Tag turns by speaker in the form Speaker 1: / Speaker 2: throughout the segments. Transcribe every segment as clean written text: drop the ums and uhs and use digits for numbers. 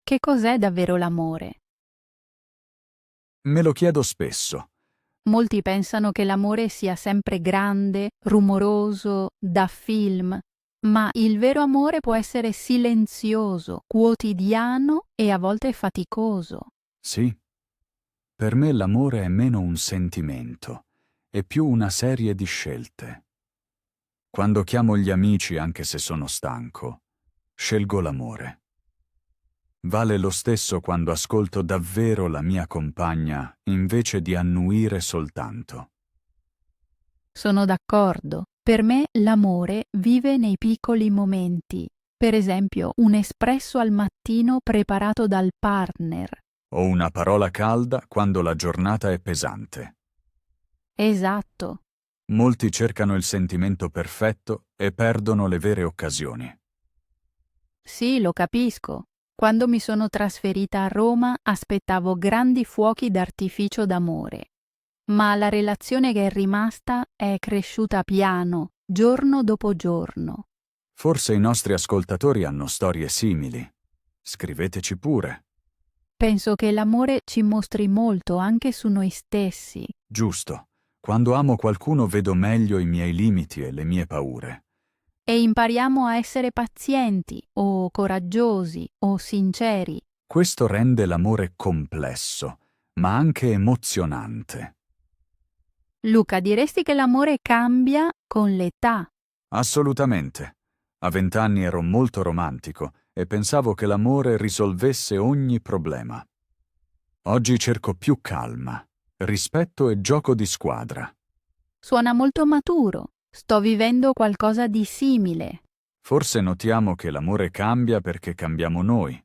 Speaker 1: Che cos'è davvero l'amore?
Speaker 2: Me lo chiedo spesso.
Speaker 1: Molti pensano che l'amore sia sempre grande, rumoroso, da film, ma il vero amore può essere silenzioso, quotidiano e a volte faticoso.
Speaker 2: Sì, per me l'amore è meno un sentimento, è più una serie di scelte. Quando chiamo gli amici, anche se sono stanco, scelgo l'amore. Vale lo stesso quando ascolto davvero la mia compagna invece di annuire soltanto.
Speaker 1: Sono d'accordo. Per me l'amore vive nei piccoli momenti. Per esempio, un espresso al mattino preparato dal partner.
Speaker 2: O una parola calda quando la giornata è pesante.
Speaker 1: Esatto.
Speaker 2: Molti cercano il sentimento perfetto e perdono le vere occasioni.
Speaker 1: Sì, lo capisco. Quando mi sono trasferita a Roma aspettavo grandi fuochi d'artificio d'amore. Ma la relazione che è rimasta è cresciuta piano, giorno dopo giorno.
Speaker 2: Forse i nostri ascoltatori hanno storie simili. Scriveteci pure.
Speaker 1: Penso che l'amore ci mostri molto anche su noi stessi.
Speaker 2: Giusto. Quando amo qualcuno vedo meglio i miei limiti e le mie paure.
Speaker 1: E impariamo a essere pazienti o coraggiosi o sinceri.
Speaker 2: Questo rende l'amore complesso, ma anche emozionante.
Speaker 1: Luca, diresti che l'amore cambia con l'età?
Speaker 2: Assolutamente. A 20 anni ero molto romantico e pensavo che l'amore risolvesse ogni problema. Oggi cerco più calma, rispetto e gioco di squadra.
Speaker 1: Suona molto maturo. Sto vivendo qualcosa di simile.
Speaker 2: Forse notiamo che l'amore cambia perché cambiamo noi.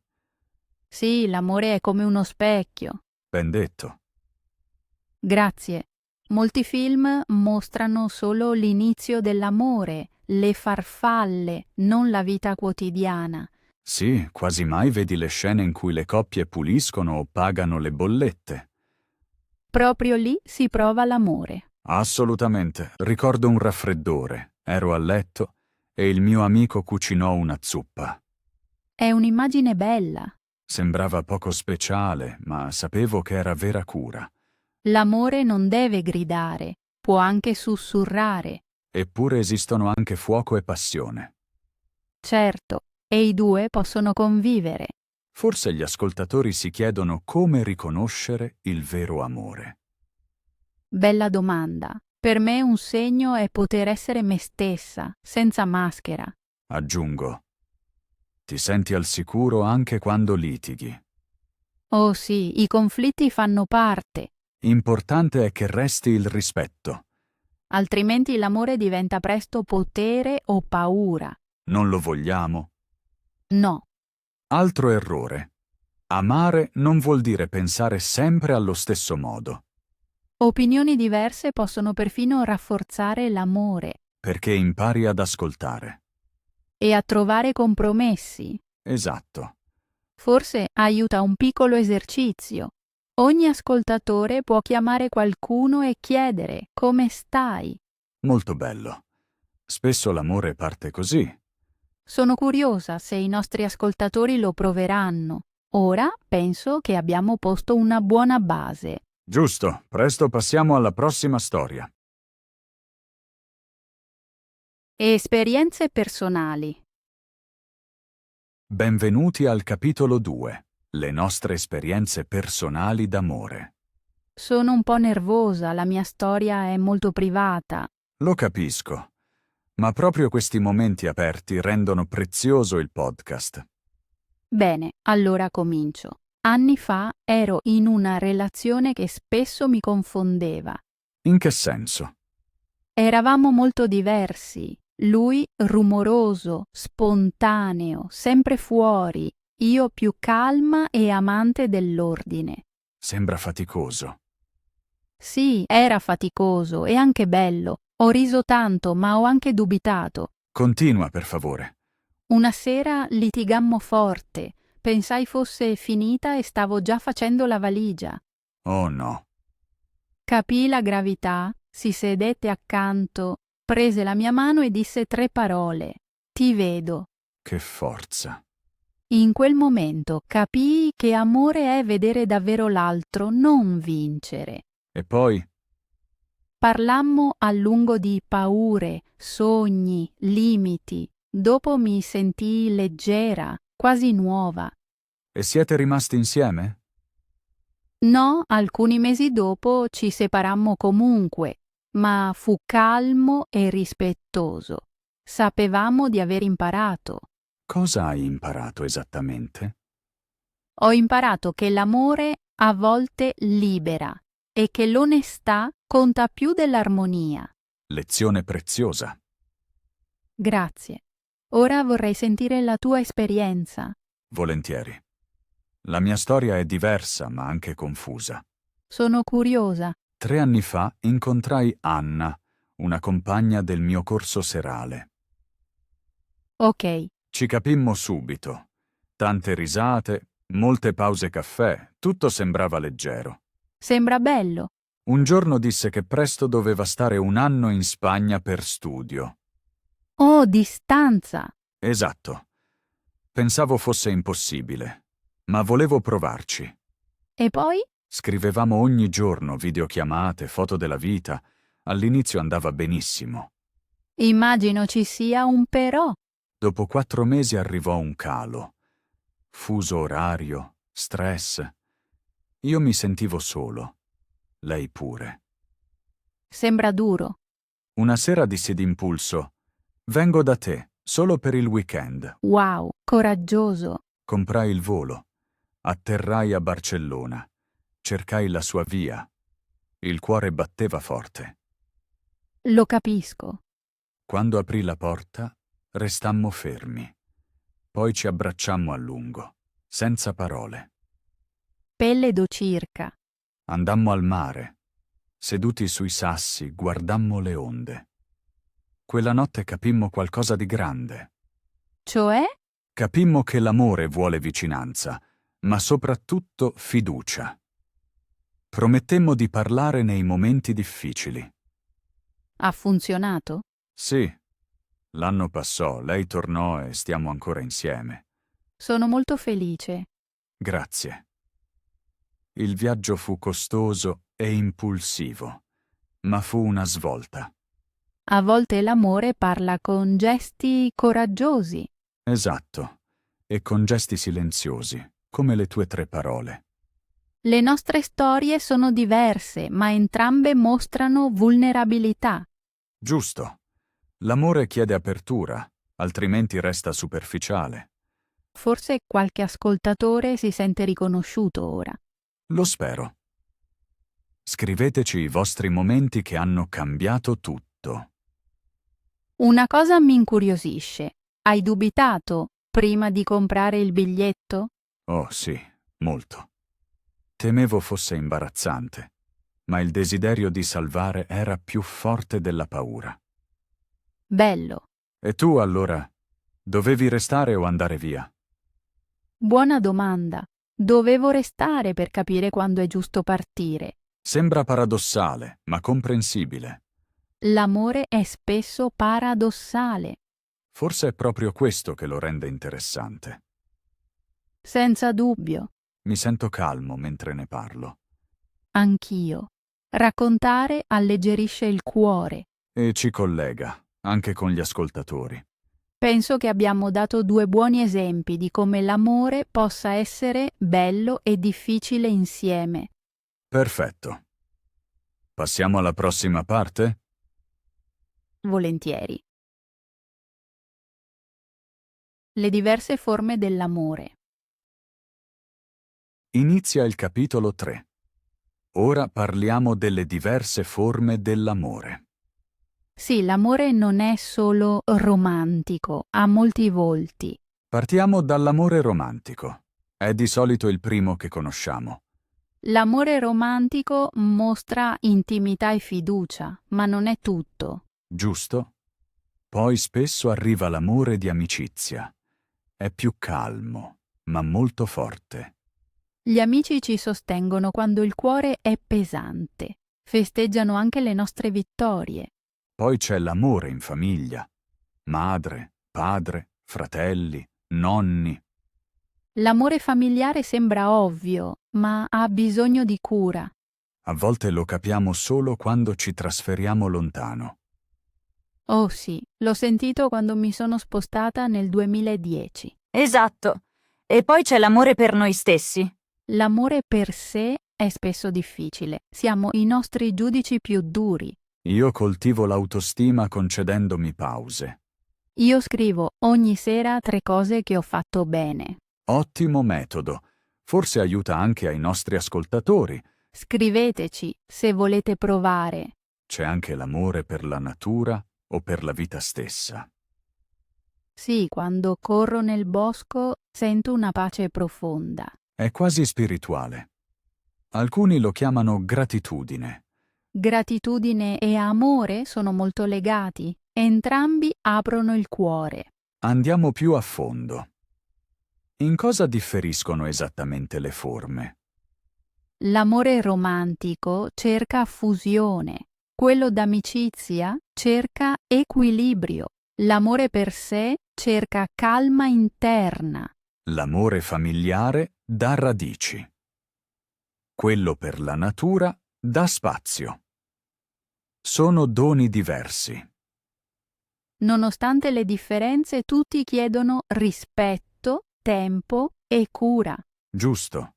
Speaker 1: Sì, l'amore è come uno specchio.
Speaker 2: Ben detto.
Speaker 1: Grazie. Molti film mostrano solo l'inizio dell'amore, le farfalle, non la vita quotidiana.
Speaker 2: Sì, quasi mai vedi le scene in cui le coppie puliscono o pagano le bollette.
Speaker 1: Proprio lì si prova l'amore.
Speaker 2: Assolutamente. Ricordo un raffreddore. Ero a letto e il mio amico cucinò una zuppa.
Speaker 1: È un'immagine bella.
Speaker 2: Sembrava poco speciale, ma sapevo che era vera cura.
Speaker 1: L'amore non deve gridare, può anche sussurrare.
Speaker 2: Eppure esistono anche fuoco e passione.
Speaker 1: Certo, e i due possono convivere.
Speaker 2: Forse gli ascoltatori si chiedono come riconoscere il vero amore.
Speaker 1: Bella domanda. Per me un segno è poter essere me stessa, senza maschera.
Speaker 2: Aggiungo, ti senti al sicuro anche quando litighi.
Speaker 1: Oh sì, i conflitti fanno parte,
Speaker 2: Importante è che resti il rispetto.
Speaker 1: altrimenti l'amore diventa presto potere o paura.
Speaker 2: Non lo vogliamo.
Speaker 1: No,
Speaker 2: Altro errore. Amare non vuol dire pensare sempre allo stesso modo,
Speaker 1: opinioni diverse possono perfino rafforzare l'amore
Speaker 2: perché impari ad ascoltare.
Speaker 1: e a trovare compromessi.
Speaker 2: Esatto.
Speaker 1: Forse aiuta un piccolo esercizio. Ogni ascoltatore può chiamare qualcuno e chiedere come stai.
Speaker 2: Molto bello. Spesso l'amore parte così.
Speaker 1: Sono curiosa se i nostri ascoltatori lo proveranno. Ora penso che abbiamo posto una buona base.
Speaker 2: Giusto, presto passiamo alla prossima storia.
Speaker 1: Esperienze personali.
Speaker 2: Benvenuti al capitolo 2. Le nostre esperienze personali d'amore.
Speaker 1: Sono un po' nervosa, la mia storia è molto privata.
Speaker 2: Lo capisco, ma proprio questi momenti aperti rendono prezioso il podcast.
Speaker 1: Bene, allora comincio. Anni fa ero in una relazione che spesso mi confondeva.
Speaker 2: In che senso?
Speaker 1: Eravamo molto diversi. Lui rumoroso, spontaneo, sempre fuori, io più calma e amante dell'ordine.
Speaker 2: Sembra faticoso.
Speaker 1: Sì, era faticoso e anche bello. Ho riso tanto, ma ho anche dubitato.
Speaker 2: Continua, per favore.
Speaker 1: Una sera litigammo forte. Pensai fosse finita e stavo già facendo la valigia.
Speaker 2: Oh no.
Speaker 1: Capì la gravità, si sedette accanto, prese la mia mano e disse 3 parole. Ti vedo.
Speaker 2: Che forza.
Speaker 1: In quel momento capii che amore è vedere davvero l'altro, non vincere.
Speaker 2: E poi?
Speaker 1: Parlammo a lungo di paure, sogni, limiti. Dopo mi sentii leggera, quasi nuova.
Speaker 2: E siete rimasti insieme?
Speaker 1: No, alcuni mesi dopo ci separammo comunque, ma fu calmo e rispettoso. Sapevamo di aver imparato.
Speaker 2: Cosa hai imparato esattamente?
Speaker 1: Ho imparato che l'amore a volte libera e che l'onestà conta più dell'armonia.
Speaker 2: Lezione preziosa.
Speaker 1: Grazie. Ora vorrei sentire la tua esperienza.
Speaker 2: Volentieri. La mia storia è diversa, ma anche confusa.
Speaker 1: Sono curiosa.
Speaker 2: 3 anni fa incontrai Anna, una compagna del mio corso serale.
Speaker 1: Ok,
Speaker 2: Ci capimmo subito. Tante risate, molte pause caffè, tutto sembrava leggero.
Speaker 1: sembra bello.
Speaker 2: Un giorno disse che presto doveva stare 1 anno in Spagna per studio.
Speaker 1: Oh, distanza.
Speaker 2: Esatto. Pensavo fosse impossibile, ma volevo provarci.
Speaker 1: E poi?
Speaker 2: Scrivevamo ogni giorno videochiamate, foto della vita. All'inizio andava benissimo.
Speaker 1: Immagino ci sia un però.
Speaker 2: Dopo 4 mesi arrivò un calo. Fuso orario, stress. Io mi sentivo solo. Lei pure.
Speaker 1: Sembra duro.
Speaker 2: Una sera dissi d'impulso: «Vengo da te, solo per il weekend».
Speaker 1: Wow, coraggioso.
Speaker 2: Comprai il volo. Atterrai a Barcellona. Cercai la sua via. Il cuore batteva forte.
Speaker 1: Lo capisco.
Speaker 2: Quando aprì la porta, restammo fermi. Poi ci abbracciammo a lungo, senza parole.
Speaker 1: Pelledo circa.
Speaker 2: Andammo al mare. Seduti sui sassi, guardammo le onde. Quella notte capimmo qualcosa di grande.
Speaker 1: Cioè?
Speaker 2: Capimmo che l'amore vuole vicinanza, ma soprattutto fiducia. Promettemmo di parlare nei momenti difficili.
Speaker 1: Ha funzionato?
Speaker 2: Sì, l'anno passò, lei tornò e stiamo ancora insieme.
Speaker 1: Sono molto felice.
Speaker 2: Grazie. Il viaggio fu costoso e impulsivo, ma fu una svolta.
Speaker 1: A volte l'amore parla con gesti coraggiosi.
Speaker 2: Esatto, e con gesti silenziosi, come le tue 3 parole.
Speaker 1: Le nostre storie sono diverse, ma entrambe mostrano vulnerabilità.
Speaker 2: Giusto. L'amore chiede apertura, altrimenti resta superficiale.
Speaker 1: Forse qualche ascoltatore si sente riconosciuto ora.
Speaker 2: Lo spero. Scriveteci i vostri momenti che hanno cambiato tutto.
Speaker 1: Una cosa mi incuriosisce. Hai dubitato prima di comprare il biglietto?
Speaker 2: Oh sì, molto. Temevo fosse imbarazzante, ma il desiderio di salvare era più forte della paura.
Speaker 1: Bello.
Speaker 2: E tu, allora, dovevi restare o andare via?
Speaker 1: Buona domanda. Dovevo restare per capire quando è giusto partire.
Speaker 2: Sembra paradossale, ma comprensibile.
Speaker 1: L'amore è spesso paradossale.
Speaker 2: Forse è proprio questo che lo rende interessante.
Speaker 1: Senza dubbio.
Speaker 2: Mi sento calmo mentre ne parlo.
Speaker 1: Anch'io. Raccontare alleggerisce il cuore.
Speaker 2: E ci collega, anche con gli ascoltatori.
Speaker 1: Penso che abbiamo dato 2 buoni esempi di come l'amore possa essere bello e difficile insieme.
Speaker 2: Perfetto. Passiamo alla prossima parte?
Speaker 1: Volentieri. Le diverse forme dell'amore.
Speaker 2: Inizia il capitolo 3. Ora parliamo delle diverse forme dell'amore.
Speaker 1: Sì, l'amore non è solo romantico, ha molti volti.
Speaker 2: Partiamo dall'amore romantico. È di solito il primo che conosciamo.
Speaker 1: L'amore romantico mostra intimità e fiducia, ma non è tutto.
Speaker 2: Giusto? Poi spesso arriva l'amore di amicizia. È più calmo, ma molto forte.
Speaker 1: Gli amici ci sostengono quando il cuore è pesante. Festeggiano anche le nostre vittorie.
Speaker 2: Poi c'è l'amore in famiglia. Madre, padre, fratelli, nonni.
Speaker 1: L'amore familiare sembra ovvio, ma ha bisogno di cura.
Speaker 2: A volte lo capiamo solo quando ci trasferiamo lontano.
Speaker 1: Oh sì, l'ho sentito quando mi sono spostata nel 2010.
Speaker 3: Esatto. E poi c'è l'amore per noi stessi.
Speaker 1: L'amore per sé è spesso difficile. Siamo i nostri giudici più duri.
Speaker 2: Io coltivo l'autostima concedendomi pause.
Speaker 1: Io scrivo ogni sera 3 cose che ho fatto bene.
Speaker 2: Ottimo metodo. Forse aiuta anche ai nostri ascoltatori.
Speaker 1: Scriveteci se volete provare.
Speaker 2: C'è anche l'amore per la natura o per la vita stessa.
Speaker 1: Sì, quando corro nel bosco sento una pace profonda.
Speaker 2: È quasi spirituale. Alcuni lo chiamano gratitudine.
Speaker 1: Gratitudine e amore sono molto legati. Entrambi aprono il cuore.
Speaker 2: Andiamo più a fondo. In cosa differiscono esattamente le forme?
Speaker 1: L'amore romantico cerca fusione. Quello d'amicizia cerca equilibrio. L'amore per sé cerca calma interna.
Speaker 2: L'amore familiare dà radici. Quello per la natura dà spazio. Sono doni diversi.
Speaker 1: Nonostante le differenze, tutti chiedono rispetto, tempo e cura.
Speaker 2: Giusto.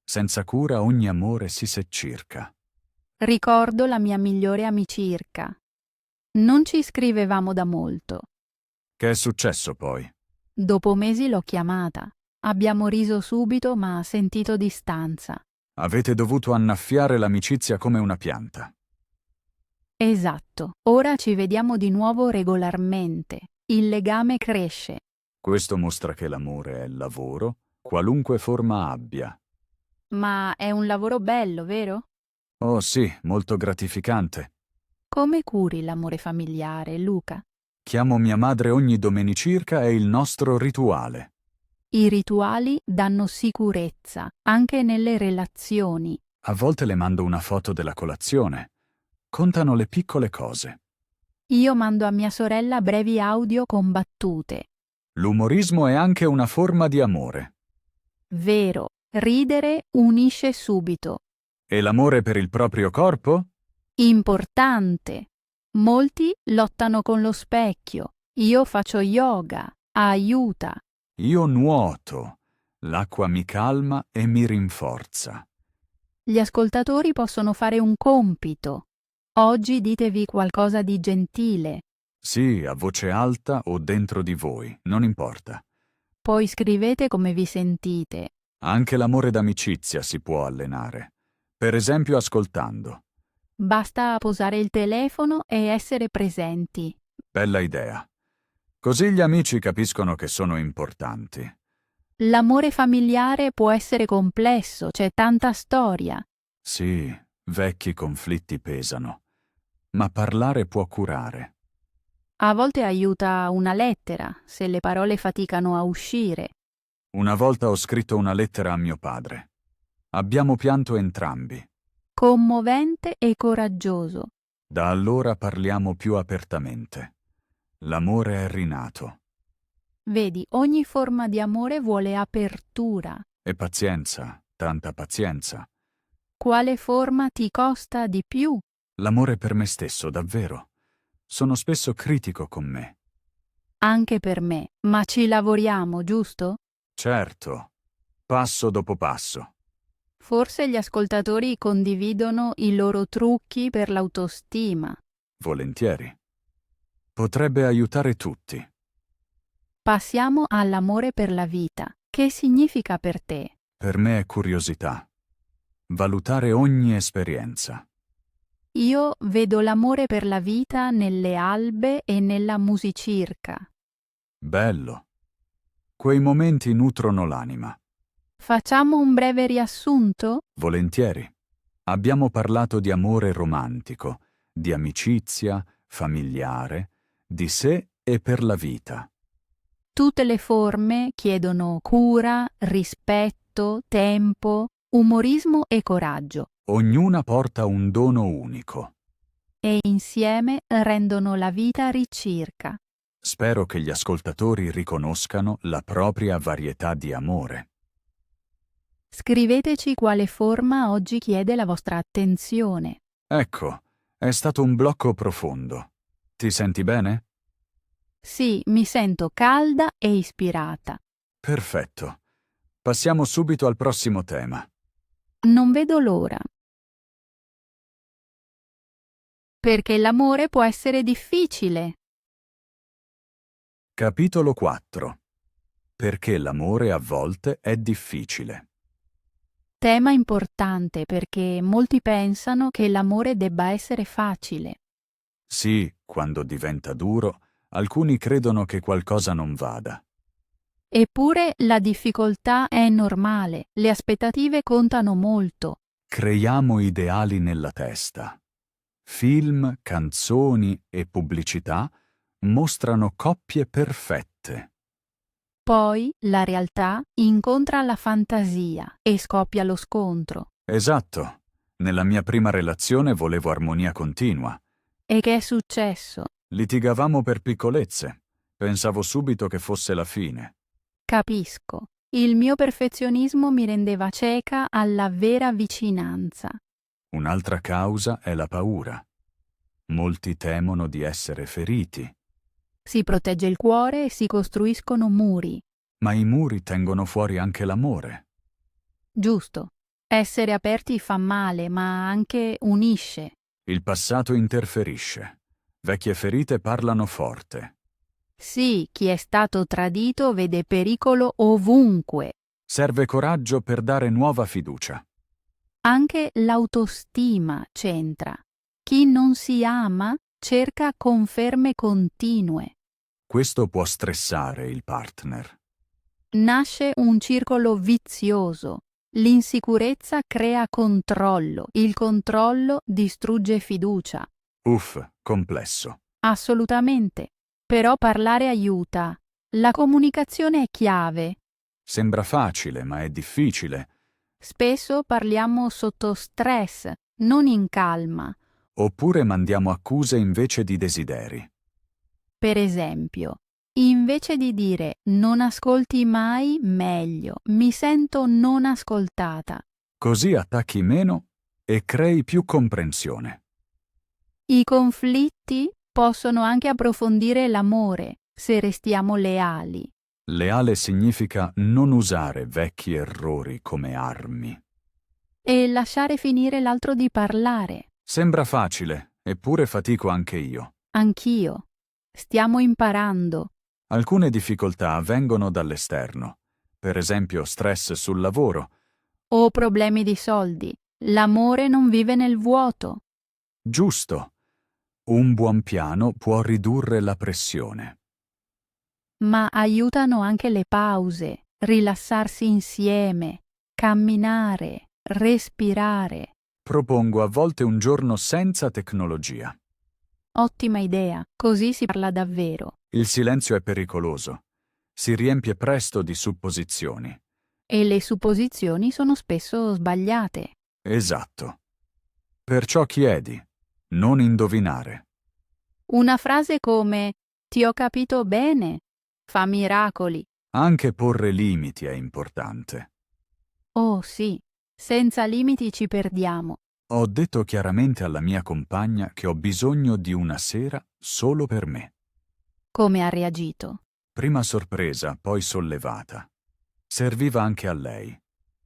Speaker 2: Senza cura ogni amore si seccirca.
Speaker 1: Ricordo la mia migliore amicirca. Non ci scrivevamo da molto.
Speaker 2: Che è successo poi?
Speaker 1: Dopo mesi l'ho chiamata. Abbiamo riso subito, ma sentito distanza.
Speaker 2: Avete dovuto annaffiare l'amicizia come una pianta.
Speaker 1: Esatto. Ora ci vediamo di nuovo regolarmente. Il legame cresce.
Speaker 2: Questo mostra che l'amore è lavoro, qualunque forma abbia.
Speaker 1: Ma è un lavoro bello, vero?
Speaker 2: Oh sì, molto gratificante.
Speaker 1: Come curi l'amore familiare, Luca?
Speaker 2: Chiamo mia madre ogni domenicirca, è il nostro rituale.
Speaker 1: I rituali danno sicurezza, anche nelle relazioni.
Speaker 2: A volte le mando una foto della colazione. Contano le piccole cose.
Speaker 1: Io mando a mia sorella brevi audio con battute.
Speaker 2: L'umorismo è anche una forma di amore.
Speaker 1: Vero, ridere unisce subito.
Speaker 2: E l'amore per il proprio corpo?
Speaker 1: Importante. Molti lottano con lo specchio. Io faccio yoga. Aiuta.
Speaker 2: Io nuoto. L'acqua mi calma e mi rinforza.
Speaker 1: Gli ascoltatori possono fare un compito. Oggi ditevi qualcosa di gentile.
Speaker 2: Sì, a voce alta o dentro di voi, non importa.
Speaker 1: Poi scrivete come vi sentite.
Speaker 2: Anche l'amore d'amicizia si può allenare. Per esempio ascoltando.
Speaker 1: Basta posare il telefono e essere presenti.
Speaker 2: Bella idea. Così gli amici capiscono che sono importanti.
Speaker 1: L'amore familiare può essere complesso, c'è tanta storia.
Speaker 2: Sì, vecchi conflitti pesano. Ma parlare può curare.
Speaker 1: A volte aiuta una lettera, se le parole faticano a uscire.
Speaker 2: Una volta ho scritto una lettera a mio padre. Abbiamo pianto entrambi.
Speaker 1: Commovente e coraggioso.
Speaker 2: Da allora parliamo più apertamente. L'amore è rinato.
Speaker 1: Vedi, ogni forma di amore vuole apertura.
Speaker 2: E pazienza, tanta pazienza.
Speaker 1: Quale forma ti costa di più?
Speaker 2: L'amore per me stesso, davvero. Sono spesso critico con me.
Speaker 1: Anche per me, ma ci lavoriamo, giusto?
Speaker 2: Certo, passo dopo passo.
Speaker 1: Forse gli ascoltatori condividono i loro trucchi per l'autostima.
Speaker 2: Volentieri. Potrebbe aiutare tutti.
Speaker 1: Passiamo all'amore per la vita. Che significa per te?
Speaker 2: Per me è curiosità. Valutare ogni esperienza.
Speaker 1: Io vedo l'amore per la vita nelle albe e nella musicirca.
Speaker 2: Bello. Quei momenti nutrono l'anima.
Speaker 1: Facciamo un breve riassunto?
Speaker 2: Volentieri. Abbiamo parlato di amore romantico, di amicizia, familiare, di sé e per la vita.
Speaker 1: Tutte le forme chiedono cura, rispetto, tempo, umorismo e coraggio,
Speaker 2: Ognuna porta un dono unico.
Speaker 1: e insieme rendono la vita ricirca.
Speaker 2: Spero che gli ascoltatori riconoscano la propria varietà di amore.
Speaker 1: Scriveteci quale forma oggi chiede la vostra attenzione.
Speaker 2: Ecco, è stato un blocco profondo. Ti senti bene?
Speaker 1: Sì, mi sento calda e ispirata.
Speaker 2: Perfetto. Passiamo subito al prossimo tema.
Speaker 1: Non vedo l'ora. Perché l'amore può essere difficile.
Speaker 2: Capitolo 4. Perché l'amore a volte è difficile.
Speaker 1: Tema importante perché molti pensano che l'amore debba essere facile.
Speaker 2: Sì, quando diventa duro, alcuni credono che qualcosa non vada.
Speaker 1: Eppure la difficoltà è normale, le aspettative contano molto.
Speaker 2: Creiamo ideali nella testa. Film, canzoni e pubblicità mostrano coppie perfette.
Speaker 1: Poi la realtà incontra la fantasia e scoppia lo scontro.
Speaker 2: Esatto. Nella mia prima relazione volevo armonia continua.
Speaker 1: E che è successo?
Speaker 2: Litigavamo per piccolezze. Pensavo subito che fosse la fine.
Speaker 1: Capisco. Il mio perfezionismo mi rendeva cieca alla vera vicinanza.
Speaker 2: Un'altra causa è la paura. Molti temono di essere feriti,
Speaker 1: Si protegge il cuore e si costruiscono muri.
Speaker 2: ma i muri tengono fuori anche l'amore.
Speaker 1: Giusto. Essere aperti fa male, ma anche unisce.
Speaker 2: Il passato interferisce. Vecchie ferite parlano forte.
Speaker 1: Sì, chi è stato tradito vede pericolo ovunque.
Speaker 2: Serve coraggio per dare nuova fiducia.
Speaker 1: Anche l'autostima c'entra. Chi non si ama cerca conferme continue.
Speaker 2: Questo può stressare il partner.
Speaker 1: Nasce un circolo vizioso. L'insicurezza crea controllo, il controllo distrugge fiducia.
Speaker 2: Uff, complesso.
Speaker 1: Assolutamente. Però parlare aiuta. La comunicazione è chiave.
Speaker 2: Sembra facile, ma è difficile.
Speaker 1: Spesso parliamo sotto stress, non in calma.
Speaker 2: Oppure mandiamo accuse invece di desideri.
Speaker 1: Per esempio, invece di dire non ascolti mai, meglio, mi sento non ascoltata.
Speaker 2: Così attacchi meno e crei più comprensione.
Speaker 1: I conflitti possono anche approfondire l'amore se restiamo leali.
Speaker 2: Leale significa non usare vecchi errori come armi.
Speaker 1: E lasciare finire l'altro di parlare.
Speaker 2: Sembra facile, eppure fatico anche io.
Speaker 1: Anch'io. Stiamo imparando.
Speaker 2: Alcune difficoltà vengono dall'esterno, per esempio stress sul lavoro.
Speaker 1: O problemi di soldi. L'amore non vive nel vuoto.
Speaker 2: Giusto. Un buon piano può ridurre la pressione.
Speaker 1: Ma aiutano anche le pause, rilassarsi insieme, camminare, respirare.
Speaker 2: Propongo a volte un giorno senza tecnologia.
Speaker 1: Ottima idea, così si parla davvero.
Speaker 2: Il silenzio è pericoloso. Si riempie presto di supposizioni.
Speaker 1: E le supposizioni sono spesso sbagliate.
Speaker 2: Esatto. Perciò chiedi, non indovinare.
Speaker 1: Una frase come "Ti ho capito bene" fa miracoli.
Speaker 2: Anche porre limiti è importante.
Speaker 1: Oh sì, senza limiti ci perdiamo.
Speaker 2: Ho detto chiaramente alla mia compagna che ho bisogno di una sera solo per me.
Speaker 1: Come ha reagito?
Speaker 2: Prima sorpresa, poi sollevata. Serviva anche a lei.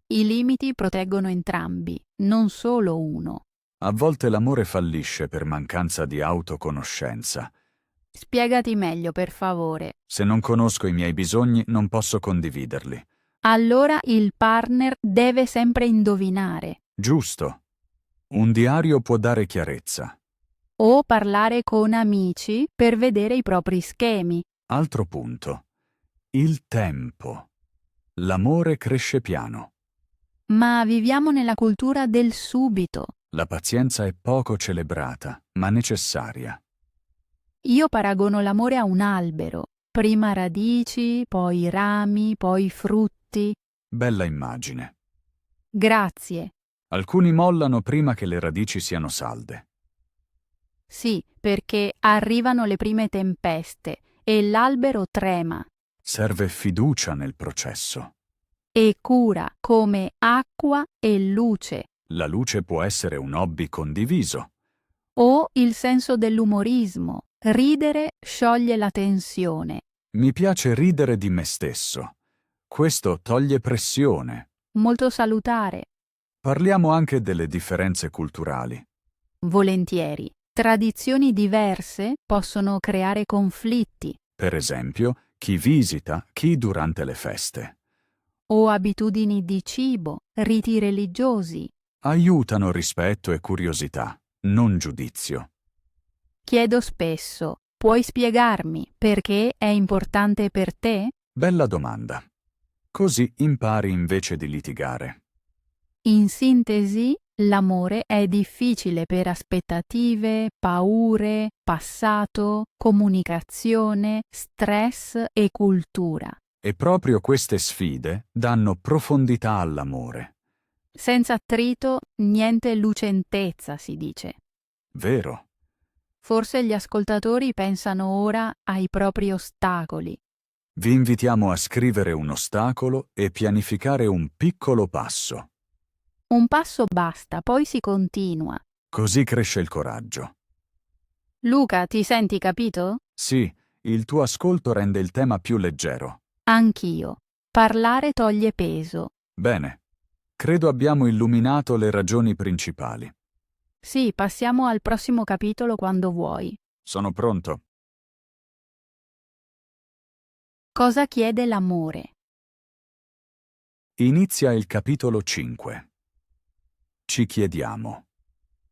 Speaker 1: I limiti proteggono entrambi, non solo uno.
Speaker 2: A volte l'amore fallisce per mancanza di autoconoscenza.
Speaker 1: Spiegati meglio, per favore.
Speaker 2: Se non conosco i miei bisogni, non posso condividerli.
Speaker 1: Allora il partner deve sempre indovinare
Speaker 2: Giusto. Un diario può dare chiarezza.
Speaker 1: o parlare con amici per vedere i propri schemi.
Speaker 2: Altro punto. Il tempo. L'amore cresce piano.
Speaker 1: Ma viviamo nella cultura del subito.
Speaker 2: La pazienza è poco celebrata, ma necessaria.
Speaker 1: Io paragono l'amore a un albero. Prima radici, poi rami, poi frutti.
Speaker 2: Bella immagine.
Speaker 1: Grazie.
Speaker 2: Alcuni mollano prima che le radici siano salde.
Speaker 1: Sì, perché arrivano le prime tempeste e l'albero trema.
Speaker 2: Serve fiducia nel processo.
Speaker 1: e cura come acqua e luce,
Speaker 2: La luce può essere un hobby condiviso.
Speaker 1: o il senso dell'umorismo. Ridere scioglie la tensione.
Speaker 2: Mi piace ridere di me stesso. Questo toglie pressione.
Speaker 1: Molto salutare.
Speaker 2: Parliamo anche delle differenze culturali.
Speaker 1: Volentieri. Tradizioni diverse possono creare conflitti
Speaker 2: Per esempio, chi visita, chi durante le feste.
Speaker 1: o abitudini di cibo, riti religiosi.
Speaker 2: Aiutano rispetto e curiosità, non giudizio.
Speaker 1: Chiedo spesso, puoi spiegarmi perché è importante per te?
Speaker 2: Bella domanda. Così impari invece di litigare.
Speaker 1: In sintesi, l'amore è difficile per aspettative, paure, passato, comunicazione, stress e cultura.
Speaker 2: E proprio queste sfide danno profondità all'amore.
Speaker 1: Senza attrito, niente lucentezza, si dice.
Speaker 2: Vero?
Speaker 1: Forse gli ascoltatori pensano ora ai propri ostacoli.
Speaker 2: Vi invitiamo a scrivere un ostacolo e pianificare un piccolo passo.
Speaker 1: Un passo basta, poi si continua.
Speaker 2: Così cresce il coraggio.
Speaker 1: Luca, ti senti capito?
Speaker 2: Sì, il tuo ascolto rende il tema più leggero.
Speaker 1: Anch'io. Parlare toglie peso.
Speaker 2: Bene. Credo abbiamo illuminato le ragioni principali.
Speaker 1: Sì, passiamo al prossimo capitolo quando vuoi.
Speaker 2: Sono pronto.
Speaker 1: Cosa chiede l'amore?
Speaker 2: Inizia il capitolo 5. Ci chiediamo: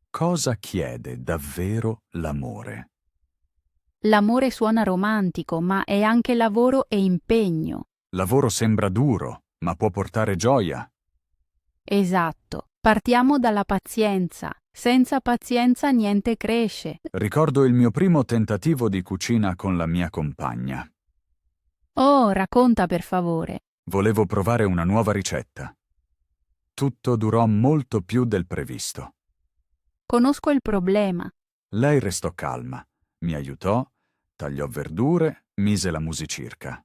Speaker 2: cosa chiede davvero l'amore?
Speaker 1: L'amore suona romantico, ma è anche lavoro e impegno.
Speaker 2: Lavoro sembra duro, ma può portare gioia.
Speaker 1: Esatto. Partiamo dalla pazienza. Senza pazienza niente cresce.
Speaker 2: Ricordo il mio primo tentativo di cucina con la mia compagna.
Speaker 1: Oh, racconta per favore.
Speaker 2: Volevo provare una nuova ricetta. Tutto durò molto più del previsto.
Speaker 1: Conosco il problema.
Speaker 2: Lei restò calma, mi aiutò, tagliò verdure, mise la musicirca.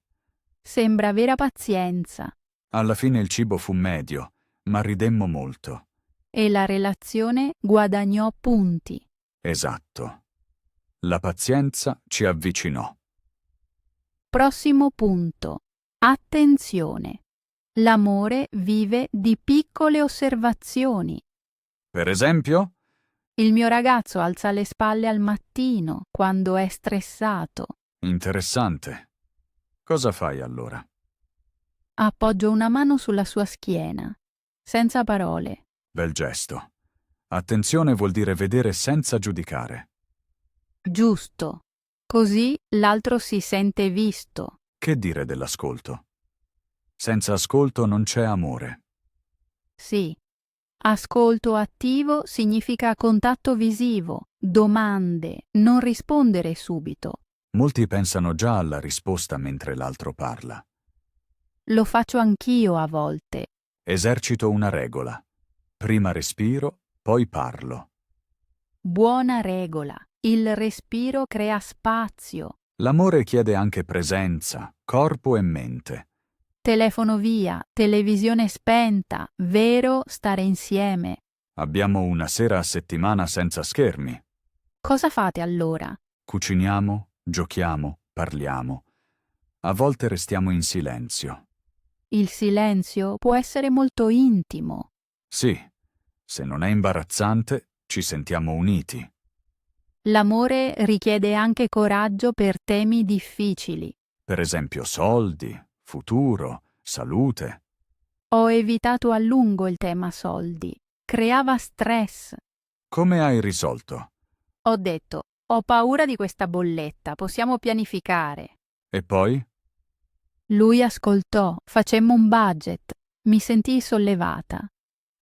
Speaker 1: Sembra vera pazienza.
Speaker 2: Alla fine il cibo fu medio, ma ridemmo molto.
Speaker 1: E la relazione guadagnò punti.
Speaker 2: Esatto. La pazienza ci avvicinò.
Speaker 1: Prossimo punto. Attenzione. L'amore vive di piccole osservazioni.
Speaker 2: Per esempio?
Speaker 1: Il mio ragazzo alza le spalle al mattino quando è stressato.
Speaker 2: Interessante. Cosa fai allora?
Speaker 1: Appoggio una mano sulla sua schiena, senza parole.
Speaker 2: Bel gesto. Attenzione vuol dire vedere senza giudicare.
Speaker 1: Giusto. Così l'altro si sente visto.
Speaker 2: Che dire dell'ascolto? Senza ascolto non c'è amore.
Speaker 1: Sì. Ascolto attivo significa contatto visivo, domande, non rispondere subito.
Speaker 2: Molti pensano già alla risposta mentre l'altro parla.
Speaker 1: Lo faccio anch'io a volte.
Speaker 2: Esercito una regola. Prima respiro, poi parlo.
Speaker 1: Buona regola. Il respiro crea spazio.
Speaker 2: L'amore chiede anche presenza, corpo e mente.
Speaker 1: Telefono via, televisione spenta, vero stare insieme.
Speaker 2: Abbiamo una sera a settimana senza schermi.
Speaker 1: Cosa fate allora?
Speaker 2: Cuciniamo, giochiamo, parliamo. A volte restiamo in silenzio.
Speaker 1: Il silenzio può essere molto intimo.
Speaker 2: Sì, se non è imbarazzante, ci sentiamo uniti.
Speaker 1: L'amore richiede anche coraggio per temi difficili.
Speaker 2: Per esempio soldi, futuro, salute.
Speaker 1: Ho evitato a lungo il tema soldi. Creava stress.
Speaker 2: Come hai risolto?
Speaker 1: Ho detto, ho paura di questa bolletta, possiamo pianificare.
Speaker 2: E poi?
Speaker 1: Lui ascoltò, facemmo un budget. Mi sentii sollevata.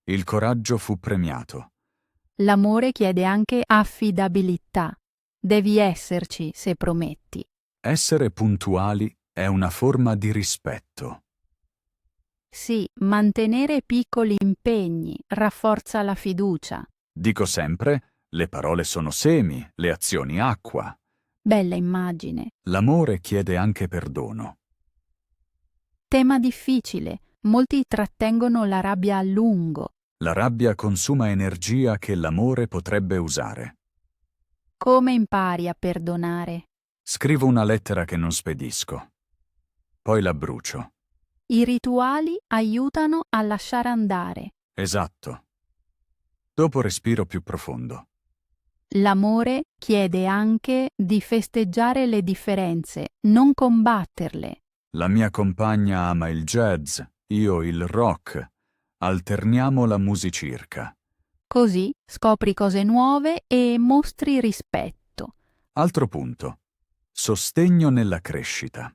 Speaker 2: Il coraggio fu premiato.
Speaker 1: L'amore chiede anche affidabilità. Devi esserci se prometti.
Speaker 2: Essere puntuali è una forma di rispetto.
Speaker 1: Sì, mantenere piccoli impegni rafforza la fiducia.
Speaker 2: Dico sempre, le parole sono semi, le azioni acqua.
Speaker 1: Bella immagine.
Speaker 2: L'amore chiede anche perdono.
Speaker 1: Tema difficile. Molti trattengono la rabbia a lungo.
Speaker 2: La rabbia consuma energia che l'amore potrebbe usare.
Speaker 1: Come impari a perdonare?
Speaker 2: Scrivo una lettera che non spedisco. Poi la brucio.
Speaker 1: I rituali aiutano a lasciare andare.
Speaker 2: Esatto. Dopo respiro più profondo.
Speaker 1: L'amore chiede anche di festeggiare le differenze, non combatterle.
Speaker 2: La mia compagna ama il jazz, io il rock. Alterniamo la musicirca.
Speaker 1: Così scopri cose nuove e mostri rispetto.
Speaker 2: Altro punto. Sostegno nella crescita.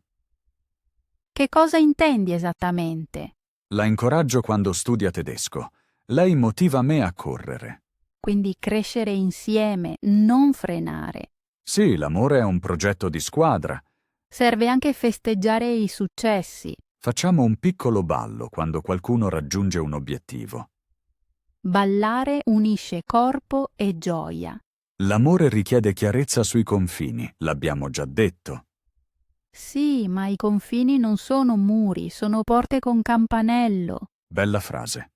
Speaker 1: Che cosa intendi esattamente?
Speaker 2: La incoraggio quando studia tedesco. Lei motiva me a correre.
Speaker 1: Quindi crescere insieme, non frenare.
Speaker 2: Sì, l'amore è un progetto di squadra.
Speaker 1: Serve anche festeggiare i successi.
Speaker 2: Facciamo un piccolo ballo quando qualcuno raggiunge un obiettivo.
Speaker 1: Ballare unisce corpo e gioia.
Speaker 2: L'amore richiede chiarezza sui confini, l'abbiamo già detto.
Speaker 1: Sì, ma i confini non sono muri, sono porte con campanello.
Speaker 2: Bella frase.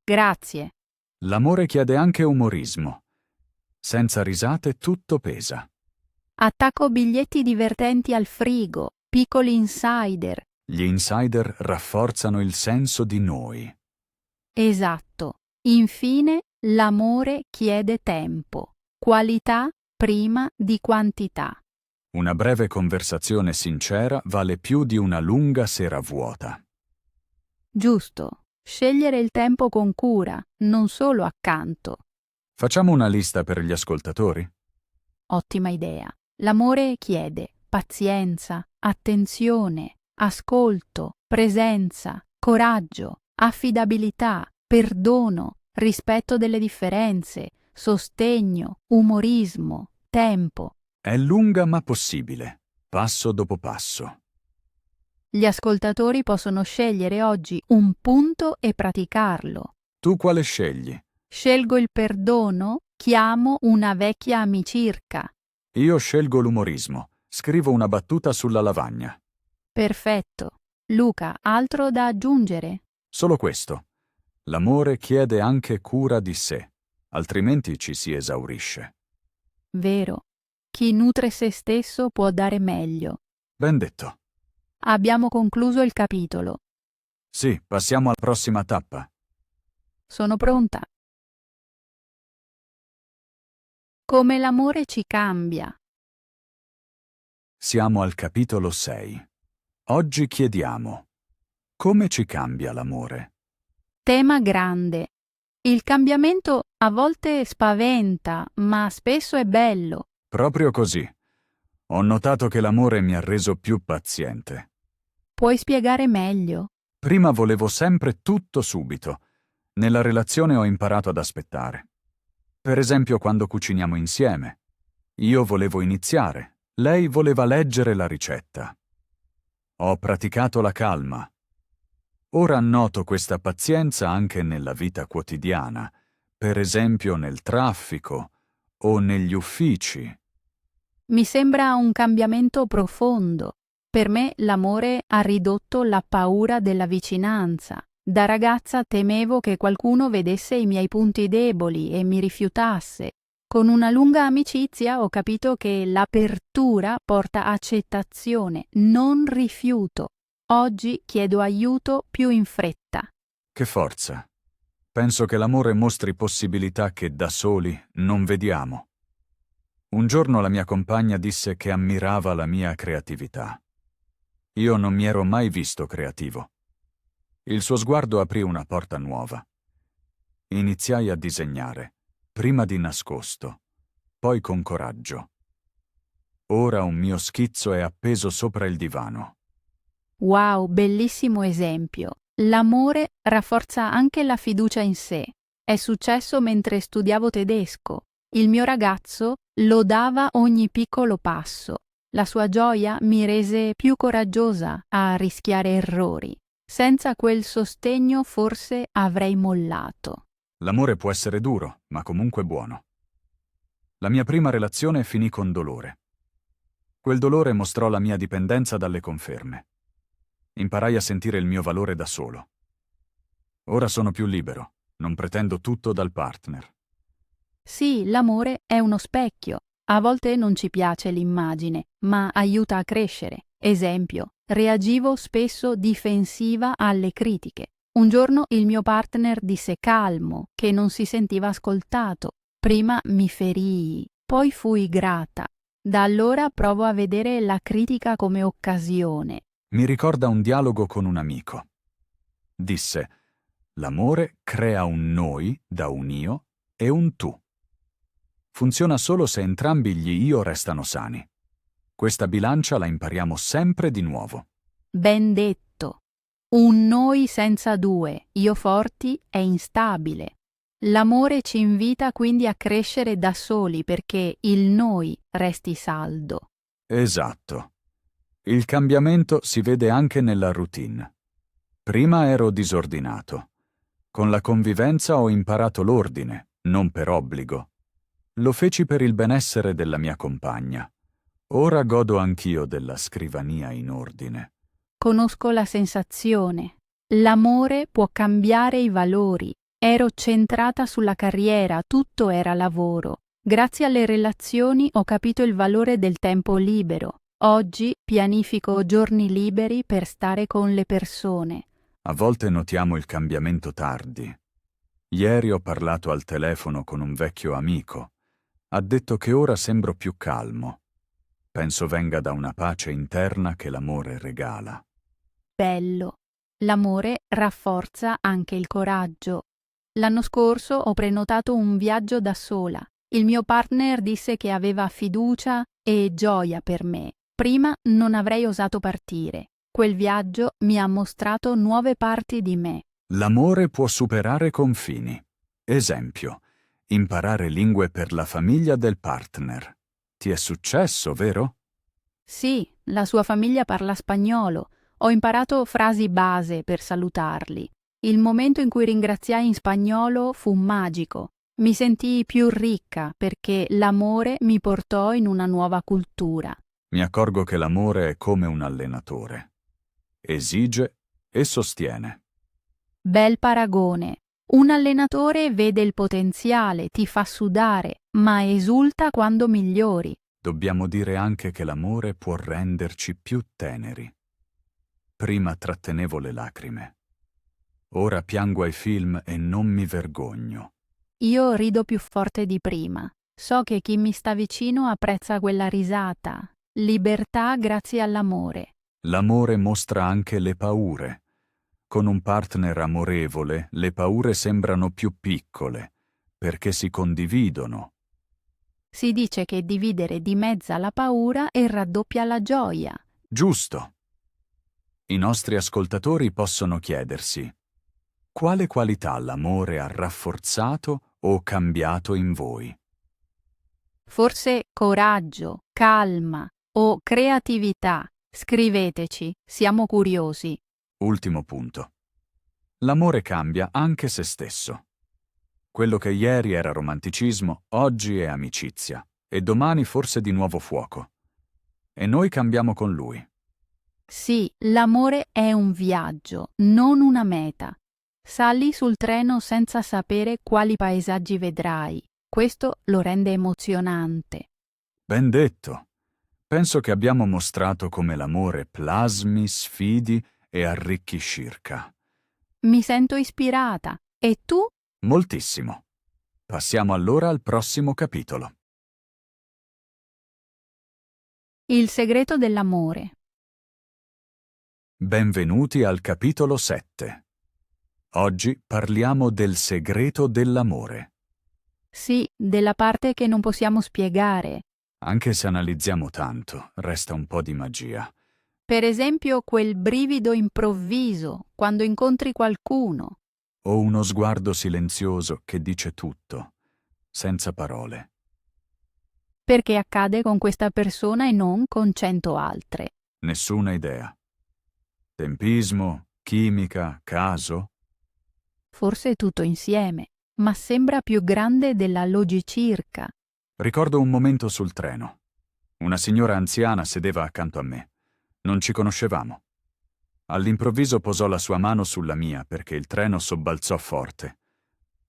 Speaker 1: Grazie.
Speaker 2: L'amore chiede anche umorismo. Senza risate tutto pesa.
Speaker 1: Attacco biglietti divertenti al frigo, piccoli insider.
Speaker 2: Gli insider rafforzano il senso di noi.
Speaker 1: Esatto. Infine, l'amore chiede tempo. Qualità prima di quantità.
Speaker 2: Una breve conversazione sincera vale più di una lunga sera vuota.
Speaker 1: Giusto. Scegliere il tempo con cura, non solo accanto.
Speaker 2: Facciamo una lista per gli ascoltatori?
Speaker 1: Ottima idea. L'amore chiede pazienza, attenzione, ascolto, presenza, coraggio, affidabilità, perdono, rispetto delle differenze, sostegno, umorismo, tempo.
Speaker 2: È lunga ma possibile, passo dopo passo.
Speaker 1: Gli ascoltatori possono scegliere oggi un punto e praticarlo.
Speaker 2: Tu quale scegli?
Speaker 1: Scelgo il perdono, chiamo una vecchia amicirca.
Speaker 2: Io scelgo l'umorismo, scrivo una battuta sulla lavagna.
Speaker 1: Perfetto. Luca, altro da aggiungere?
Speaker 2: Solo questo. L'amore chiede anche cura di sé, altrimenti ci si esaurisce.
Speaker 1: Vero. Chi nutre se stesso può dare meglio.
Speaker 2: Ben detto.
Speaker 1: Abbiamo concluso il capitolo.
Speaker 2: Sì, passiamo alla prossima tappa.
Speaker 1: Sono pronta. Come l'amore ci cambia.
Speaker 2: Siamo al capitolo 6. Oggi chiediamo: come ci cambia l'amore?
Speaker 1: Tema grande. Il cambiamento a volte spaventa, ma spesso è bello.
Speaker 2: Proprio così. Ho notato che l'amore mi ha reso più paziente.
Speaker 1: Puoi spiegare meglio?
Speaker 2: Prima volevo sempre tutto subito. Nella relazione ho imparato ad aspettare. Per esempio quando cuciniamo insieme. Io volevo iniziare, lei voleva leggere la ricetta. Ho praticato la calma. Ora noto questa pazienza anche nella vita quotidiana, per esempio nel traffico o negli uffici.
Speaker 1: Mi sembra un cambiamento profondo. Per me l'amore ha ridotto la paura della vicinanza. Da ragazza temevo che qualcuno vedesse i miei punti deboli e mi rifiutasse. Con una lunga amicizia ho capito che l'apertura porta accettazione, non rifiuto. Oggi chiedo aiuto più in fretta.
Speaker 2: Che forza! Penso che l'amore mostri possibilità che da soli non vediamo. Un giorno la mia compagna disse che ammirava la mia creatività. Io non mi ero mai visto creativo. Il suo sguardo aprì una porta nuova. Iniziai a disegnare, prima di nascosto, poi con coraggio. Ora un mio schizzo è appeso sopra il divano.
Speaker 1: Wow, bellissimo esempio. L'amore rafforza anche la fiducia in sé. È successo mentre studiavo tedesco. Il mio ragazzo lodava ogni piccolo passo. La sua gioia mi rese più coraggiosa a rischiare errori. Senza quel sostegno forse avrei mollato.
Speaker 2: L'amore può essere duro, ma comunque buono. La mia prima relazione finì con dolore. Quel dolore mostrò la mia dipendenza dalle conferme. Imparai a sentire il mio valore da solo. Ora sono più libero, non pretendo tutto dal partner.
Speaker 1: Sì, l'amore è uno specchio. A volte non ci piace l'immagine, ma aiuta a crescere. Esempio, reagivo spesso difensiva alle critiche. Un giorno il mio partner disse calmo, che non si sentiva ascoltato. Prima mi ferii, poi fui grata. Da allora provo a vedere la critica come occasione.
Speaker 2: Mi ricorda un dialogo con un amico. Disse: l'amore crea un noi da un io e un tu. Funziona solo se entrambi gli io restano sani. Questa bilancia la impariamo sempre di nuovo.
Speaker 1: Ben detto. Un noi senza due, io forti, è instabile. L'amore ci invita quindi a crescere da soli perché il noi resti saldo.
Speaker 2: Esatto. Il cambiamento si vede anche nella routine. Prima ero disordinato. Con la convivenza ho imparato l'ordine, non per obbligo. Lo feci per il benessere della mia compagna. Ora godo anch'io della scrivania in ordine.
Speaker 1: Conosco la sensazione. L'amore può cambiare i valori. Ero centrata sulla carriera, tutto era lavoro. Grazie alle relazioni ho capito il valore del tempo libero. Oggi pianifico giorni liberi per stare con le persone.
Speaker 2: A volte notiamo il cambiamento tardi. Ieri ho parlato al telefono con un vecchio amico. Ha detto che ora sembro più calmo. Penso venga da una pace interna che l'amore regala.
Speaker 1: Bello. L'amore rafforza anche il coraggio. L'anno scorso ho prenotato un viaggio da sola. Il mio partner disse che aveva fiducia e gioia per me. Prima non avrei osato partire. Quel viaggio mi ha mostrato nuove parti di me.
Speaker 2: L'amore può superare confini. Esempio, imparare lingue per la famiglia del partner. Ti è successo, vero?
Speaker 1: Sì, la sua famiglia parla spagnolo. Ho imparato frasi base per salutarli. Il momento in cui ringraziai in spagnolo fu magico. Mi sentii più ricca perché l'amore mi portò in una nuova cultura.
Speaker 2: Mi accorgo che l'amore è come un allenatore. Esige e sostiene.
Speaker 1: Bel paragone. Un allenatore vede il potenziale, ti fa sudare, ma esulta quando migliori.
Speaker 2: Dobbiamo dire anche che l'amore può renderci più teneri. Prima trattenevo le lacrime. Ora piango ai film e non mi vergogno.
Speaker 1: Io rido più forte di prima. So che chi mi sta vicino apprezza quella risata. Libertà grazie all'amore.
Speaker 2: L'amore mostra anche le paure. Con un partner amorevole, le paure sembrano più piccole, perché si condividono.
Speaker 1: Si dice che dividere dimezza la paura e raddoppia la gioia.
Speaker 2: Giusto. I nostri ascoltatori possono chiedersi: quale qualità l'amore ha rafforzato o cambiato in voi?
Speaker 1: Forse coraggio, calma o creatività. Scriveteci, siamo curiosi.
Speaker 2: Ultimo punto. L'amore cambia anche se stesso. Quello che ieri era romanticismo, oggi è amicizia, e domani forse di nuovo fuoco. E noi cambiamo con lui.
Speaker 1: Sì, l'amore è un viaggio, non una meta. Sali sul treno senza sapere quali paesaggi vedrai. Questo lo rende emozionante.
Speaker 2: Ben detto. Penso che abbiamo mostrato come l'amore plasmi, sfidi e arricchiscirca.
Speaker 1: Mi sento ispirata. E tu?
Speaker 2: Moltissimo. Passiamo allora al prossimo capitolo.
Speaker 1: Il segreto dell'amore.
Speaker 2: Benvenuti al capitolo 7. Oggi parliamo del segreto dell'amore.
Speaker 1: Sì, della parte che non possiamo spiegare.
Speaker 2: Anche se analizziamo tanto, resta un po' di magia.
Speaker 1: Per esempio quel brivido improvviso quando incontri qualcuno.
Speaker 2: O uno sguardo silenzioso che dice tutto, senza parole.
Speaker 1: Perché accade con questa persona e non con 100 altre.
Speaker 2: Nessuna idea. Tempismo, chimica, caso?
Speaker 1: Forse tutto insieme, ma sembra più grande della logicirca.
Speaker 2: Ricordo un momento sul treno. Una signora anziana sedeva accanto a me. Non ci conoscevamo. All'improvviso posò la sua mano sulla mia perché il treno sobbalzò forte.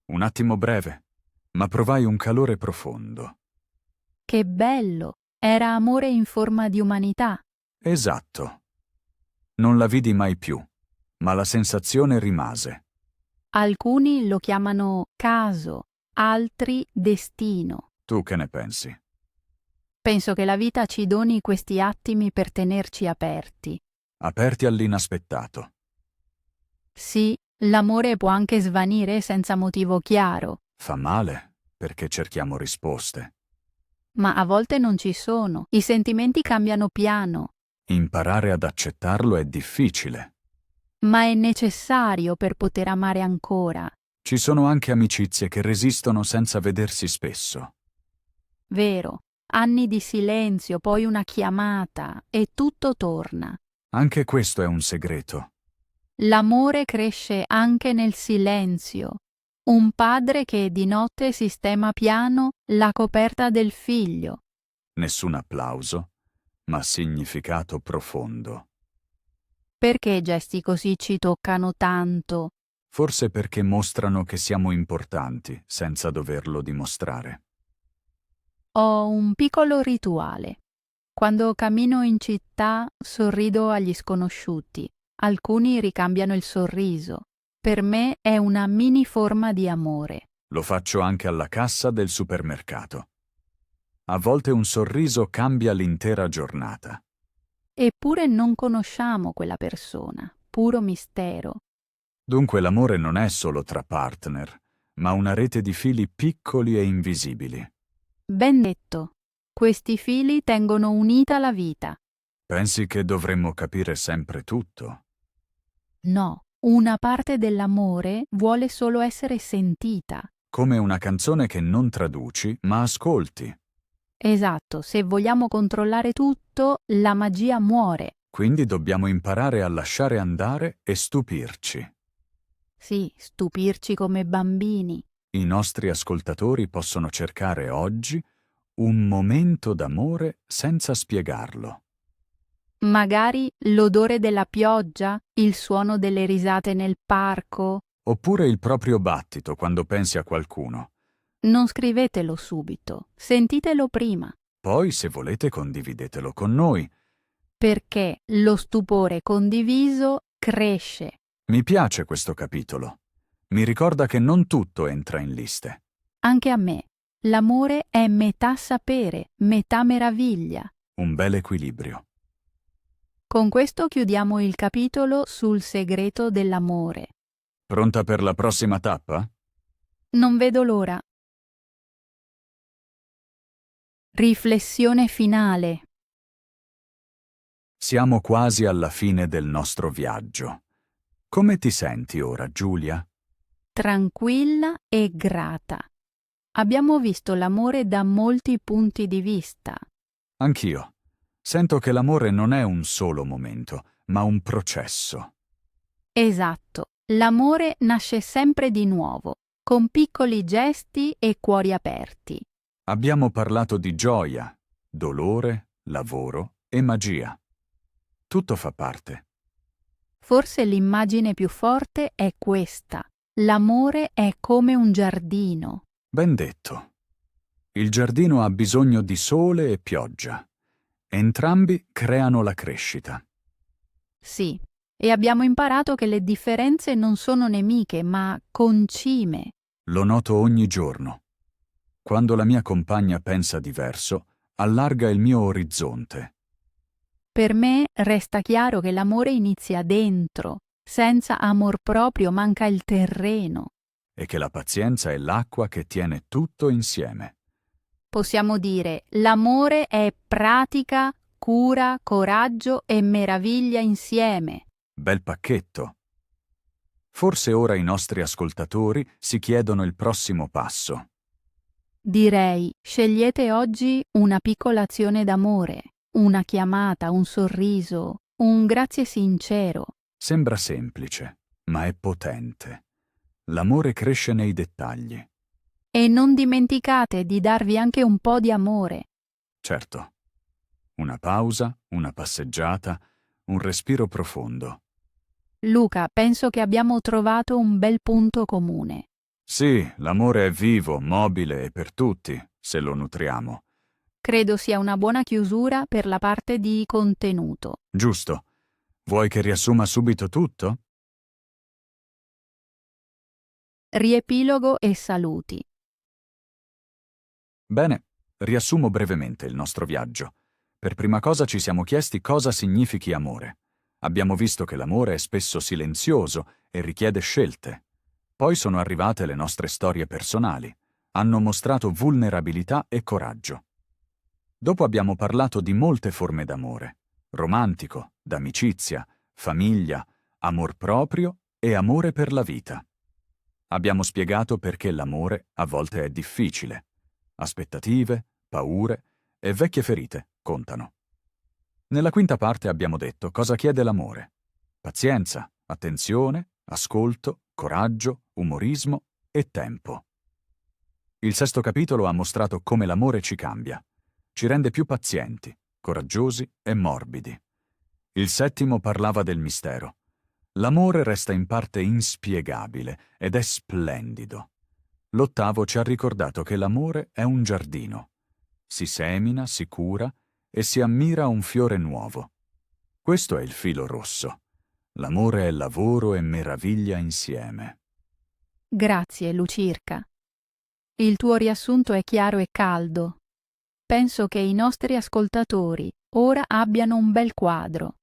Speaker 2: Un attimo breve, ma provai un calore profondo.
Speaker 1: Che bello! Era amore in forma di umanità.
Speaker 2: Esatto. Non la vidi mai più, ma la sensazione rimase.
Speaker 1: Alcuni lo chiamano caso, altri destino.
Speaker 2: Tu che ne pensi?
Speaker 1: Penso che la vita ci doni questi attimi per tenerci aperti.
Speaker 2: Aperti all'inaspettato.
Speaker 1: Sì, l'amore può anche svanire senza motivo chiaro,
Speaker 2: Fa male, perché cerchiamo risposte.
Speaker 1: ma a volte non ci sono. I sentimenti cambiano piano,
Speaker 2: Imparare ad accettarlo è difficile.
Speaker 1: ma è necessario per poter amare ancora.
Speaker 2: Ci sono anche amicizie che resistono senza vedersi spesso.
Speaker 1: Vero, anni di silenzio, poi una chiamata e tutto torna.
Speaker 2: Anche questo è un segreto.
Speaker 1: L'amore cresce anche nel silenzio. Un padre che di notte sistema piano la coperta del figlio.
Speaker 2: Nessun applauso, ma significato profondo.
Speaker 1: Perché gesti così ci toccano tanto?
Speaker 2: Forse perché mostrano che siamo importanti, senza doverlo dimostrare.
Speaker 1: Ho un piccolo rituale. Quando cammino in città sorrido agli sconosciuti. Alcuni ricambiano il sorriso. Per me è una mini forma di amore.
Speaker 2: Lo faccio anche alla cassa del supermercato. A volte un sorriso cambia l'intera giornata.
Speaker 1: Eppure non conosciamo quella persona. Puro mistero.
Speaker 2: Dunque l'amore non è solo tra partner, ma una rete di fili piccoli e invisibili.
Speaker 1: Ben detto. Questi fili tengono unita la vita.
Speaker 2: Pensi che dovremmo capire sempre tutto?
Speaker 1: No, una parte dell'amore vuole solo essere sentita.
Speaker 2: Come una canzone che non traduci, ma ascolti.
Speaker 1: Esatto, se vogliamo controllare tutto, la magia muore.
Speaker 2: Quindi dobbiamo imparare a lasciare andare e stupirci.
Speaker 1: Sì, stupirci come bambini.
Speaker 2: I nostri ascoltatori possono cercare oggi un momento d'amore senza spiegarlo.
Speaker 1: Magari l'odore della pioggia, il suono delle risate nel parco.
Speaker 2: Oppure il proprio battito quando pensi a qualcuno.
Speaker 1: Non scrivetelo subito, sentitelo prima,
Speaker 2: Poi, se volete, condividetelo con noi.
Speaker 1: perché lo stupore condiviso cresce.
Speaker 2: Mi piace questo capitolo. Mi ricorda che non tutto entra in liste.
Speaker 1: Anche a me. L'amore è metà sapere, metà meraviglia.
Speaker 2: Un bel equilibrio.
Speaker 1: Con questo chiudiamo il capitolo sul segreto dell'amore.
Speaker 2: Pronta per la prossima tappa?
Speaker 1: Non vedo l'ora. Riflessione finale.
Speaker 2: Siamo quasi alla fine del nostro viaggio. Come ti senti ora, Giulia?
Speaker 1: Tranquilla e grata. Abbiamo visto l'amore da molti punti di vista.
Speaker 2: Anch'io. Sento che l'amore non è un solo momento, ma un processo.
Speaker 1: Esatto, l'amore nasce sempre di nuovo, con piccoli gesti e cuori aperti.
Speaker 2: Abbiamo parlato di gioia, dolore, lavoro e magia. Tutto fa parte.
Speaker 1: Forse l'immagine più forte è questa. L'amore è come un giardino.
Speaker 2: Ben detto. Il giardino ha bisogno di sole e pioggia. Entrambi creano la crescita.
Speaker 1: Sì, e abbiamo imparato che le differenze non sono nemiche, ma concime.
Speaker 2: Lo noto ogni giorno. Quando la mia compagna pensa diverso, allarga il mio orizzonte.
Speaker 1: Per me resta chiaro che l'amore inizia dentro. Senza amor proprio manca il terreno.
Speaker 2: E che la pazienza è l'acqua che tiene tutto insieme.
Speaker 1: Possiamo dire, l'amore è pratica, cura, coraggio e meraviglia insieme.
Speaker 2: Bel pacchetto. Forse ora i nostri ascoltatori si chiedono il prossimo passo.
Speaker 1: Direi, scegliete oggi una piccola azione d'amore, una chiamata, un sorriso, un grazie sincero.
Speaker 2: Sembra semplice, ma è potente. L'amore cresce nei dettagli.
Speaker 1: E non dimenticate di darvi anche un po' di amore.
Speaker 2: Certo. Una pausa, una passeggiata, un respiro profondo.
Speaker 1: Luca, penso che abbiamo trovato un bel punto comune.
Speaker 2: Sì, l'amore è vivo, mobile e per tutti, se lo nutriamo.
Speaker 1: Credo sia una buona chiusura per la parte di contenuto.
Speaker 2: Giusto. Vuoi che riassuma subito tutto?
Speaker 1: Riepilogo e saluti.
Speaker 2: Bene, riassumo brevemente il nostro viaggio. Per prima cosa ci siamo chiesti cosa significhi amore. Abbiamo visto che l'amore è spesso silenzioso e richiede scelte. Poi sono arrivate le nostre storie personali. Hanno mostrato vulnerabilità e coraggio. Dopo abbiamo parlato di molte forme d'amore: romantico, d'amicizia, famiglia, amor proprio e amore per la vita. Abbiamo spiegato perché l'amore a volte è difficile. Aspettative, paure e vecchie ferite contano. Nella quinta parte abbiamo detto cosa chiede l'amore: pazienza, attenzione, ascolto, coraggio, umorismo e tempo. Il sesto capitolo ha mostrato come l'amore ci cambia. Ci rende più pazienti, coraggiosi e morbidi. Il settimo parlava del mistero. L'amore resta in parte inspiegabile ed è splendido. L'ottavo ci ha ricordato che l'amore è un giardino. Si semina, si cura e si ammira un fiore nuovo. Questo è il filo rosso. L'amore è lavoro e meraviglia insieme.
Speaker 1: Grazie, Lucirca. Il tuo riassunto è chiaro e caldo. Penso che i nostri ascoltatori ora abbiano un bel quadro.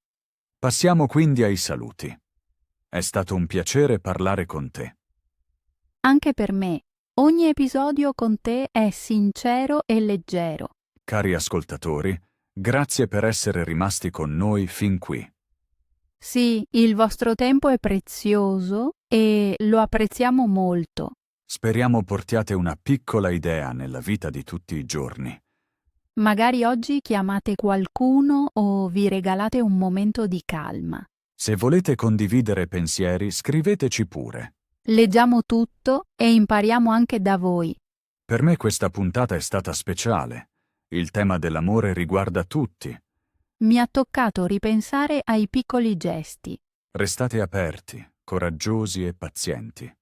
Speaker 2: Passiamo quindi ai saluti. È stato un piacere parlare con te.
Speaker 1: Anche per me, ogni episodio con te è sincero e leggero.
Speaker 2: Cari ascoltatori, grazie per essere rimasti con noi fin qui.
Speaker 1: Sì, il vostro tempo è prezioso e lo apprezziamo molto.
Speaker 2: Speriamo portiate una piccola idea nella vita di tutti i giorni.
Speaker 1: Magari oggi chiamate qualcuno o vi regalate un momento di calma.
Speaker 2: Se volete condividere pensieri, scriveteci pure.
Speaker 1: Leggiamo tutto e impariamo anche da voi.
Speaker 2: Per me questa puntata è stata speciale. Il tema dell'amore riguarda tutti.
Speaker 1: Mi ha toccato ripensare ai piccoli gesti.
Speaker 2: Restate aperti, coraggiosi e pazienti.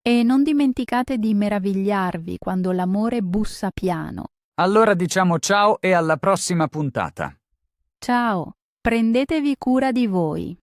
Speaker 1: E non dimenticate di meravigliarvi quando l'amore bussa piano.
Speaker 4: Allora diciamo ciao e alla prossima puntata.
Speaker 1: Ciao, prendetevi cura di voi.